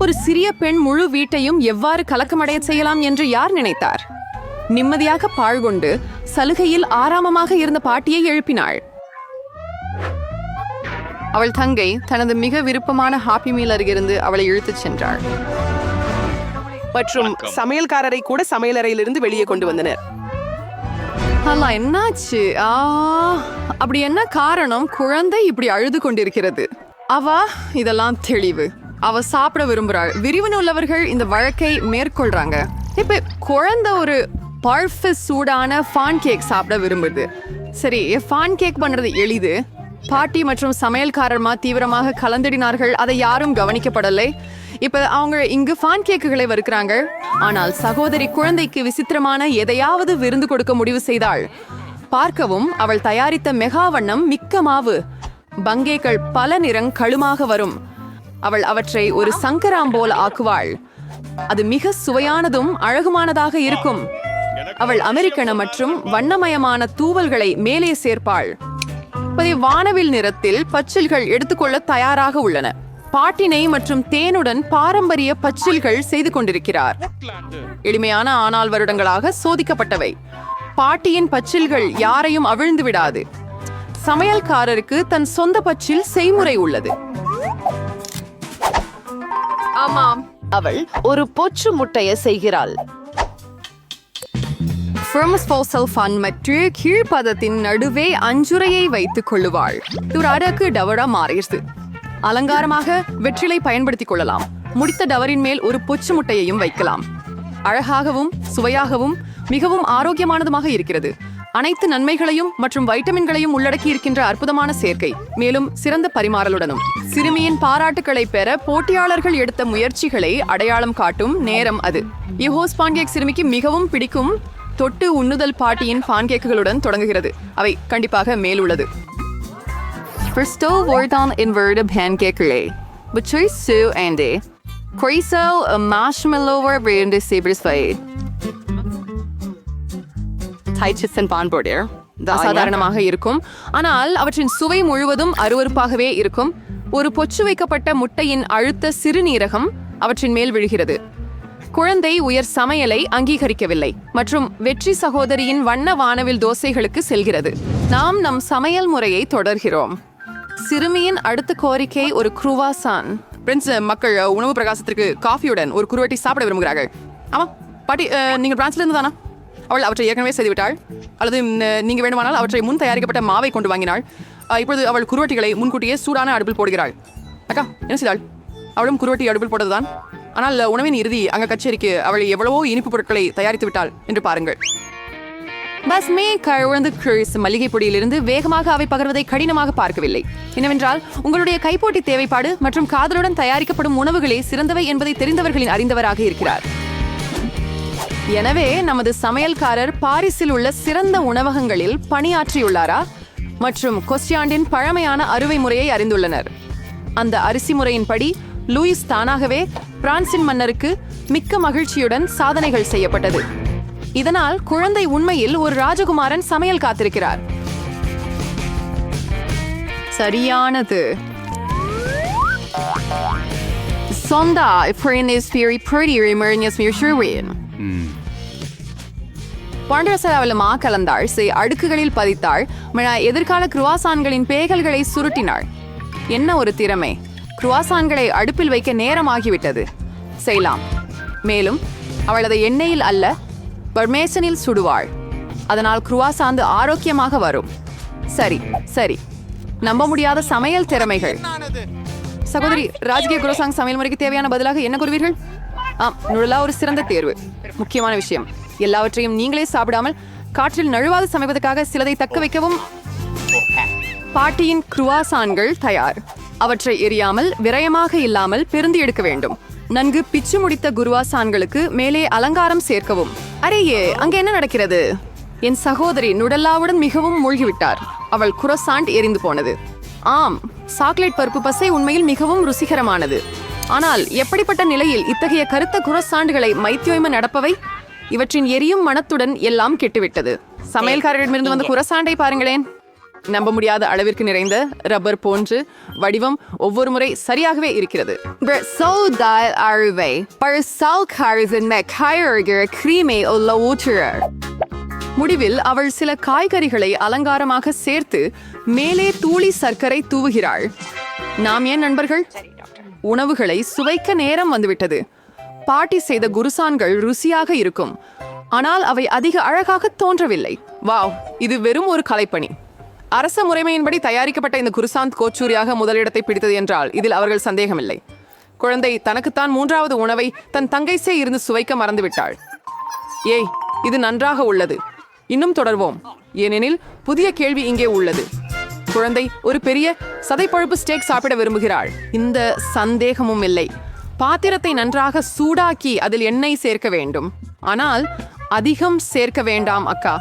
ஒரு சிறிய பெண் முழு வீட்டையும் எவ்வாறு கலக்கமடைய செய்யலாம் என்று யார் நினைத்தார்? நிம்மதியாக பாழ்கொண்டு சலுகையில் ஆராமமாக இருந்த பாட்டியை எழுப்பினாள். அவள் தங்கை தனது மிக விருப்பமான ஹாப்பி மீல் அருகிருந்து அவளை இழுத்துச் சென்றாள். மற்றும் சமையல்காரரை கூட சமையலறையிலிருந்து வெளியே கொண்டு வந்தனர். அல்ல, என்னாச்சு? அப்படி என்ன காரணம்? குழந்தை இப்படி அழுது கொண்டிருக்கிறது. இதெல்லாம் தெளிவு. அவ சாப்பிட விரும்புறாள். விரிவன உள்ளவர்கள் இந்த வழக்கை மேற்கொள்றாங்க. இப்ப குழந்தை ஒரு பர்ஃபெக்ட் சூடான பான் கேக் சாப்பிட விரும்புது. சரி, பான் கேக் பண்றது எளிது. பாட்டி மற்றும் சமையல்காரர்மா தீவிரமாக கலந்திடினார்கள். அதை யாரும் கவனிக்கப்படலை. இப்ப அவங்க இங்கு பான் கேக்குகளை வறுக்கிறாங்க. ஆனால் சகோதரி குழந்தைக்கு விசித்திரமான எதையாவது விருந்து கொடுக்க முடிவு செய்தாள். பார்க்கவும் அவள் தயாரித்த மெகா வண்ணம் மிக்க மாவு பங்கேக்கள் பல நிறங் கழுமாக வரும். அவள் அவற்றை ஒரு சங்கராம் போல் ஆக்குவாள். அது மிக சுவையானதும் அழகுமானதாக இருக்கும். அவள் அமெரிக்கன மற்றும் வண்ணமயமான தூவல்களை மேலே சேர்ப்பாள். வானவில் நிறத்தில் பச்சில்கள் எடுத்துக்கொள்ள தயாராக உள்ளன. பாட்டினை மற்றும் தேனுடன் பாரம்பரிய பச்சில்கள் செய்து கொண்டிருக்கிறார். எளிமையான ஆனால் வருடங்களாக சோதிக்கப்பட்டவை. பாட்டியின் பச்சில்கள் யாரையும் அவிழ்ந்து விடாது. சமையல்காரருக்கு தன் சொந்த பச்சில் செய்முறை உள்ளது. ஆமாம், அவள் ஒரு பொச்சு முட்டையை செய்கிறாள். கீழ்ப்பதத்தின் நடுவே அஞ்சுரையை வைத்துக் கொள்ளுவாள். ஒரு அடக்கு டவரா மாறிடுது. அலங்காரமாக வெற்றிலை பயன்படுத்திக் கொள்ளலாம். முடித்த டவரின் மேல் ஒரு பொச்சு முட்டையையும் வைக்கலாம். அழகாகவும் சுவையாகவும் மிகவும் ஆரோக்கியமானதுமாக இருக்கிறது. அனைத்து நன்மைகளையும் மற்றும் வைட்டமின்களையும் உள்ளடக்கி இருக்கின்ற அற்புதமான சேர்க்கை. மேலும் சிறந்த பரிமாறலுடனும். சிறுமியின் பாராட்டுக்களை பெற போட்டியாளர்கள் எடுத்த முயற்சிகளை அடையாளம் காட்டும் நேரம் அது. இஹோஸ் பான்கேக் சிறுமிக்கு மிகவும் பிடிக்கும். தொட்டு உண்ணுதல் பாட்டியின் பான்கேக்குகளுடன் தொடங்குகிறது. அவை கண்டிப்பாக மேல் உள்ளது. Crystal Vordan inverted pancake-லே Betrei Sue Andy Crystal marshmallow brand sabers fade Taichitsen Bonborder அசாதாரணமாக இருக்கும். ஆனால் அவற்றின் சுவை முழுவதும் அருவருப்பாகவே இருக்கும். ஒரு பொச்சு வைக்கப்பட்ட முட்டையின் அழுத்த சிறுநீரகம் அவற்றின் மேல் விழுகிறது. குழந்தை உயர் சமையலை அங்கீகரிக்கவில்லை மற்றும் வெற்றி சகோதரியின் வண்ண வானவில் தோசைகளுக்கு செல்கிறது. நாம் நம் சமையல் முறையை தொடர்கிறோம். சிறுமியின் அடுத்த கோரிக்கை ஒரு குருவாசான். பிரெஞ்சு மக்கள் உணவு பிரகாசத்திற்கு காஃபியுடன் ஒரு குருவட்டி சாப்பிட விரும்புகிறார்கள். ஆமாம் பாட்டி, நீங்கள் பிரான்ஸ்ல இருந்து தானா? அவள் அவற்றை ஏற்கனவே செய்துவிட்டாள். அல்லது நீங்கள் வேண்டுமானால் அவற்றை முன் தயாரிக்கப்பட்ட மாவை கொண்டு வாங்கினாள். இப்பொழுது அவள் குருவட்டிகளை முன்கூட்டியே சூடான அடுப்பில் போடுகிறாள். அக்கா என்ன செய்தாள்? அவளும் குருவட்டி அடுப்பில் போட்டதுதான். ஆனால் உணவின் இறுதி அங்க கச்சேரிக்கு அவள் எவ்வளவோ இனிப்பு பொருட்களை தயாரித்து விட்டாள் என்று பாருங்கள். பஸ்மே கழுந்து மல்லிகை பொடியிலிருந்து வேகமாக அவை பகர்வதை கடினமாக பார்க்கவில்லை. என்னவென்றால் உங்களுடைய கைப்போட்டி தேவைப்பாடு மற்றும் காதலுடன் தயாரிக்கப்படும் உணவுகளே சிறந்தவை என்பதை தெரிந்தவர்களின் அறிந்தவராக இருக்கிறார். எனவே நமது சமையல்காரர் பாரிஸில் உள்ள சிறந்த உணவகங்களில் பணியாற்றியுள்ளாரா மற்றும் கொஸ்டியாண்டின் பழமையான அறுவை முறையை அறிந்துள்ளனர். அந்த அரிசி முறையின்படி லூயிஸ் தானாகவே பிரான்சின் மன்னருக்கு மிக்க மகிழ்ச்சியுடன் சாதனைகள் செய்யப்பட்டது. இதனால் குழந்தை உண்மையில் ஒரு ராஜகுமாரன் சமையல் காத்திருக்கிறார். சரியானது. சொந்தா கலந்தாள். அடுக்குகளில் பதித்தாள். எதிர்கால குருவாசான்களின் பேகல்களை சுருட்டினாள். என்ன ஒரு திறமை! குருவாசான்களை அடுப்பில் வைக்க நேரமாகிவிட்டது. செய்யலாம். மேலும் அவள் அதை எண்ணெயில் அல்ல பர்மேசனில் சுடுவாள். அதனால் குருவாசாந்து ஆரோக்கியமாக வரும். சரி சரி, நம்ப முடியாத சமையல் திறமைகள். சகோதரி, ராஜ்கிய குரோசாங் சமையல் முறைக்கு தேவையான பதிலாக என்ன கூறுவீர்கள்? நுழலா ஒரு சிறந்த தேர்வு. முக்கியமான விஷயம், எல்லாவற்றையும் நீங்களே சாப்பிடாமல் காற்றில் நழுவாது சமைப்பதற்காக சிலதை தக்க வைக்கவும். பாட்டியின் குருவாசான்கள் தயார். அவற்றை எரியாமல் விரயமாக இல்லாமல் பெருந்தி எடுக்க வேண்டும். நன்கு பிச்சு முடித்த குருவாசான்களுக்கு மேலே அலங்காரம் சேர்க்கவும். அரேயே, அங்கே என்ன நடக்கிறது? என் சகோதரி நுடல்லாவுடன் மிகவும் மூழ்கிவிட்டார். அவள் குரோசாண்ட் எரிந்து போனது. ஆம், சாக்லேட் பருப்பு பசை உண்மையில் மிகவும் ருசிகரமானது. ஆனால் எப்படிப்பட்ட நிலையில் இத்தகைய கருத்த குரோசாண்டுகளை மைத்தியோய்ம நடப்பவை? இவற்றின் எரியும் மனத்துடன் எல்லாம் கெட்டுவிட்டது. சமையல்காரரிடமிருந்து வந்த குரோசாண்டை பாருங்களேன். நம்ப முடியாத அளவிற்கு நிறைந்த ரப்பர் போன்று வடிவம் ஒவ்வொரு முறை சரியாகவே இருக்கிறது. முடிவில் அவள் சில காய்கறிகளை அலங்காரமாக சேர்த்து மேலே தூளி சர்க்கரை தூவுகிறாள். நாம் ஏன் நண்பர்கள்? உணவுகளை சுவைக்க நேரம் வந்துவிட்டது. பாட்டி செய்த குருசான்கள் ருசியாக இருக்கும், ஆனால் அவை அதிக அழகாக தோன்றவில்லை. வாவ், இது வெறும் ஒரு கலைப்பணி. அரச முறைமையின்படி தயாரிக்கப்பட்ட இந்த குருசாந்த் கோச்சூரியாக முதலிடத்தை பிடித்தது என்றால் இதில் அவர்கள் சந்தேகமில்லை. குழந்தை தனக்குத்தான் 3வது உணவை தன் தங்கைசே இருந்து சுவைக்க மறந்துவிட்டாள். ஏய், இது நன்றாக உள்ளது. இன்னும் தொடர்வோம், ஏனெனில் புதிய கேள்வி இங்கே உள்ளது. குழந்தை ஒரு பெரிய சதைப்பழுப்பு ஸ்டேக் சாப்பிட விரும்புகிறாள். இந்த சந்தேகமும் இல்லை. பாத்திரத்தை நன்றாக சூடாக்கி அதில் எண்ணெய் சேர்க்க வேண்டும், ஆனால் அதிகம் சேர்க்க வேண்டாம் அக்கா.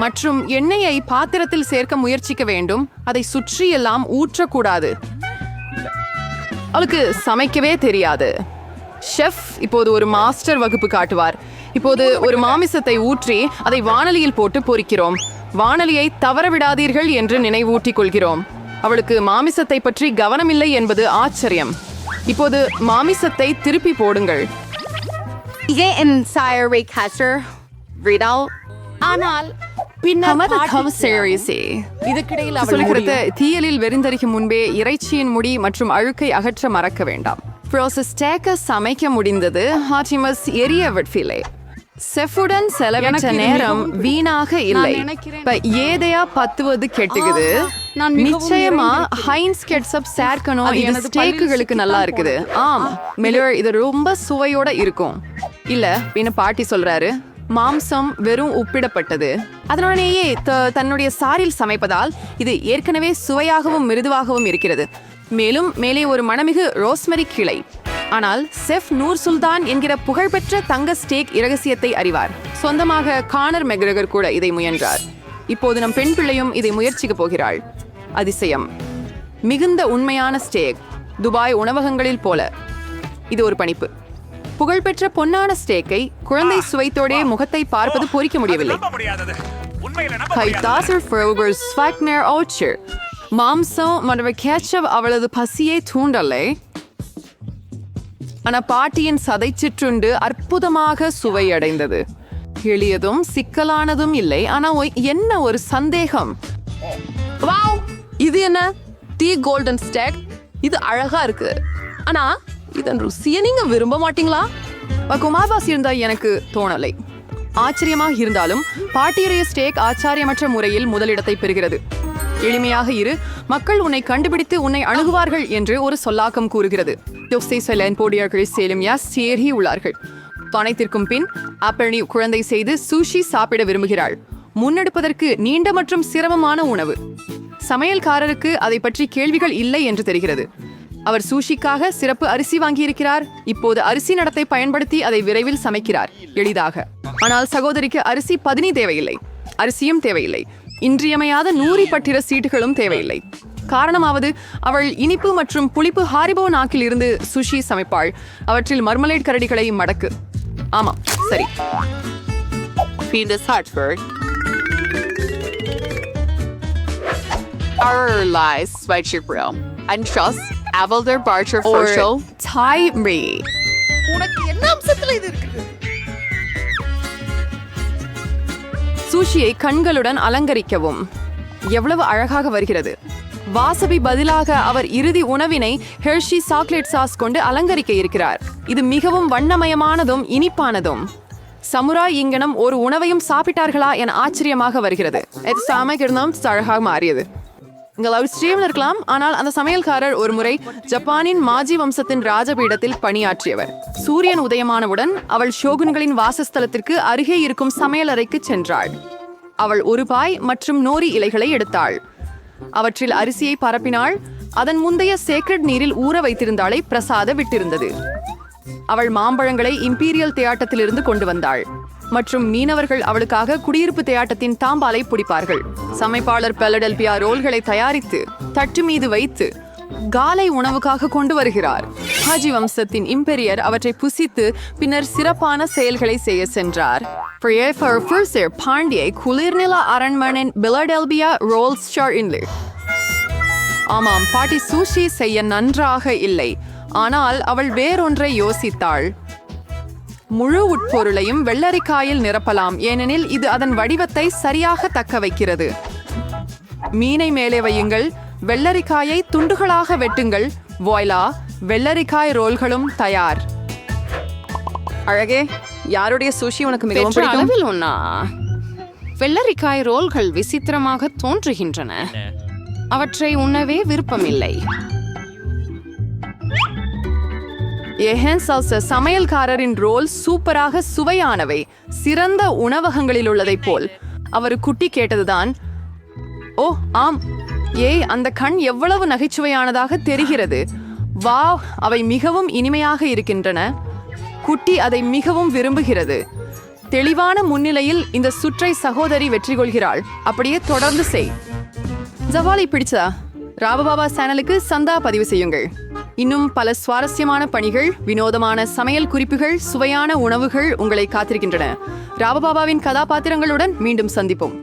மற்றும் எண்ணெயை பாத்திரத்தில் சேர்க்க முயற்சிக்க வேண்டும், அதை சுற்றி எல்லாம் ஊற்றக்கூடாது. அவளுக்கு சமைக்கவே தெரியாது. ஷெஃப் இப்போது ஒரு மாஸ்டர் வகுப்பு காட்டுவார். இப்போது ஒரு மாமிசத்தை ஊற்றி அதை வாணலியில் போட்டு பொரிக்கிறோம். வாணலியை தவற விடாதீர்கள் என்று நினைவூட்டிக் கொள்கிறோம். அவளுக்கு மாமிசத்தை பற்றி கவனமில்லை என்பது ஆச்சரியம். இப்போது மாமிசத்தை திருப்பி போடுங்கள். ஆனால் தீயலில் வெறிந்தரிக்கும் முன்பே இறைச்சியின் முடி மற்றும் அழுக்கை அகற்ற மறக்க வேண்டாம். சமைக்க முடிந்தது. ஹாட்டிமஸ் எரிய வெட்ஃபிலே செஃபுடன் செலவிட்ட நேரம் வீணாக இல்லை. ஏதையா பத்துவது கெட்டுக்குது. நிச்சயமா ஹைன்ஸ் கெட்சப் சேர்க்கணும். இது ஸ்டேக்குகளுக்கு நல்லா இருக்குது. ஆம் மெலிவர், இது ரொம்ப சுவையோட இருக்கும். இல்ல பின்ன பாட்டி சொல்றாரு, மாம்சம் வெறும் உப்பிடப்பட்டது, அதனாலேயே தன்னுடைய சாரில் சமைப்பதால் இது ஏற்கனவே சுவையாகவும் மிருதுவாகவும் இருக்கிறது. மேலும் மேலே ஒரு மணமிகு ரோஸ்மெரி கிளை. ஆனால் செஃப் நூர் சுல்தான் என்கிற புகழ்பெற்ற தங்க ஸ்டேக் இரகசியத்தை அறிவார். சொந்தமாக கானர் மெக்ரெகர் கூட இதை முயன்றார். இப்போது நம் பெண் பிள்ளையும் இதை முயற்சிக்க போகிறாள். அதிசயம், மிகுந்த உண்மையான ஸ்டேக், துபாய் உணவகங்களில் போல. இது ஒரு பணிப்பு. புகழ்பெற்ற பொன்னான ஸ்டேக்கை குழந்தை சுவைத்தோடே முகத்தை பார்ப்பது பொறிக்க முடியவில்லை. மாம்சம் மற்றும் கேட்சப் அவளது பசியை தூண்டலை. ஆனா பாட்டியின் சதை சிற்றுண்டு அற்புதமாக சுவையடைந்தது. எளியதும் சிக்கலானதும் இல்லை. ஆனா என்ன ஒரு சந்தேகம். வாவ், இது என்ன தி கோல்டன் ஸ்டேக்? இது அழகா இருக்கு, ஆனா இதன் ருசியை நீங்க விரும்ப மாட்டீங்களா? குமார்வாசி இருந்தா எனக்கு தோணலை. ஆச்சரியமாக இருந்தாலும் பாட்டியுடைய ஸ்டேக் ஆச்சரியமற்ற முறையில் முதலிடத்தை பெறுகிறது. எளிமையாக இரு, மக்கள் உன்னை கண்டுபிடித்து உன்னை அணுகுவார்கள் என்று ஒரு சொல்லாக்கம் கூறுகிறது. உள்ளார்கள். பணத்திற்கும் பின் அப்பழனி குழந்தை செய்து சூஷி சாப்பிட விரும்புகிறாள். முன்னெடுப்பதற்கு நீண்ட மற்றும் சிரமமான உணவு. சமையல்காரருக்கு அதை பற்றி கேள்விகள் இல்லை என்று தெரிகிறது. அவர் சூஷிக்காக சிறப்பு அரிசி வாங்கியிருக்கிறார். இப்போது அரிசி நடத்தை பயன்படுத்தி அதை விரைவில் சமைக்கிறார், எளிதாக. ஆனால் சகோதரிக்கு அரிசி பதினி தேவையில்லை, அரிசியும் தேவையில்லை, இன்றியமையாத நூறி பட்டிர சீட்டுகளும் தேவையில்லை. காரணமாவது அவள் இனிப்பு மற்றும் புளிப்பு ஹாரிபோ நாக்கில் இருந்து சுஷி சமைப்பாள். அவற்றில் மர்மலேட் கரடிகளை மடக்கு. ஆமாம், சரி. சூஷியை கண்களுடன் அலங்கரிக்கவும். எவ்வளவு அழகாக வருகிறது. வாசபி பதிலாக அவர் இறுதி உணவினை ஹெர்ஷி சாக்லேட் சாஸ் கொண்டு அலங்கரிக்க இருக்கிறார். இது மிகவும் வண்ணமயமானதும் இனிப்பானதும். சமுராய் இங்கனம் ஒரு உணவையும் சாப்பிட்டார்களா என ஆச்சரியமாக வருகிறது. அழகாக மாறியது. இருக்கலாம், ஆனால் அந்த சமையல்காரர் ஒரு முறை ஜப்பானின் மாஜி வம்சத்தின் ராஜபீடத்தில் பணியாற்றியவர். சூரியன் உதயமானவுடன் அவள் ஷோகுன்களின் வாசஸ்தலத்திற்கு அருகே இருக்கும் சமையலறைக்கு சென்றாள். அவள் ஒரு பாய் மற்றும் நோரி இலைகளை எடுத்தாள். அவற்றில் அரிசியை பரப்பினாள். அதன் முந்தைய சேக்ரெட் நீரில் ஊற வைத்திருந்தாளை பிரசாத விட்டிருந்தது. அவள் மாம்பழங்களை இம்பீரியல் தேயாட்டத்திலிருந்து கொண்டு வந்தாள். மற்றும் மீனவர்கள் அவளுக்காக குடியிருப்பு தேயாட்டத்தின் தாம்பாலை பிடிப்பார்கள். சமைப்பாளர் பெலடெல்பியா ரோல்களை தயாரித்து தட்டு மீது வைத்து காலை உணவுக்காக கொண்டு வருகிறார். ஹாஜி வம்சத்தின் இம்பெரியர் அவற்றை புசித்து பின்னர் சிறப்பான செயல்களை செய்ய சென்றார். பாண்டியை குளிர்நில அரண்மனையின் பிலடெல்பியா ரோல்ஸ்டார் இன்லே. ஆமாம், பாட்டி சூஷி செய்ய நன்றாக இல்லை, ஆனால் அவள் வேறொன்றை யோசித்தாள். முழு உட்பொருளையும் வெள்ளரிக்காயில் நிரப்பலாம், ஏனெனில் இது அதன் வடிவத்தை சரியாக தக்க வைக்கிறது. மீனை மேலே வையுங்கள், வெள்ளரிக்காயை துண்டுகளாக வெட்டுங்கள். வாய்லா, வெள்ளரிக்காய் ரோல்களும் தயார். அழகே, யாருடைய சூஷி உனக்கு மிகவும் பெற்ற பிடிக்கும்? அளவில் ஒண்ணா வெள்ளரிக்காய் ரோல்கள் விசித்திரமாக தோன்றுகின்றன. அவற்றை உண்ணவே விருப்பமில்லை. சமையல்காரரின் ரோல் சூப்பராக சுவையானவை, சிறந்த உணவகங்களில் உள்ளதைப் போல். அவர் குட்டி கேட்டதுதான். ஓ ஆம், அந்த கண் எவ்வளவு நகைச்சுவையானதாக தெரிகிறது. வாவ், அவை மிகவும் இனிமையாக இருக்கின்றன. குட்டி அதை மிகவும் விரும்புகிறது. தெளிவான முன்னிலையில் இந்த சுற்றை சகோதரி வெற்றி கொள்கிறாள். அப்படியே தொடர்ந்து செய். ஜவாலை பிடிச்சதா? ராபபாபா சேனலுக்கு சந்தா பதிவு செய்யுங்கள். இன்னும் பல சுவாரஸ்யமான பணிகள், வினோதமான சமையல் குறிப்புகள், சுவையான உணவுகள் உங்களை காத்திருக்கின்றன. ராபபாபாவின் கதாபாத்திரங்களுடன் மீண்டும் சந்திப்போம்.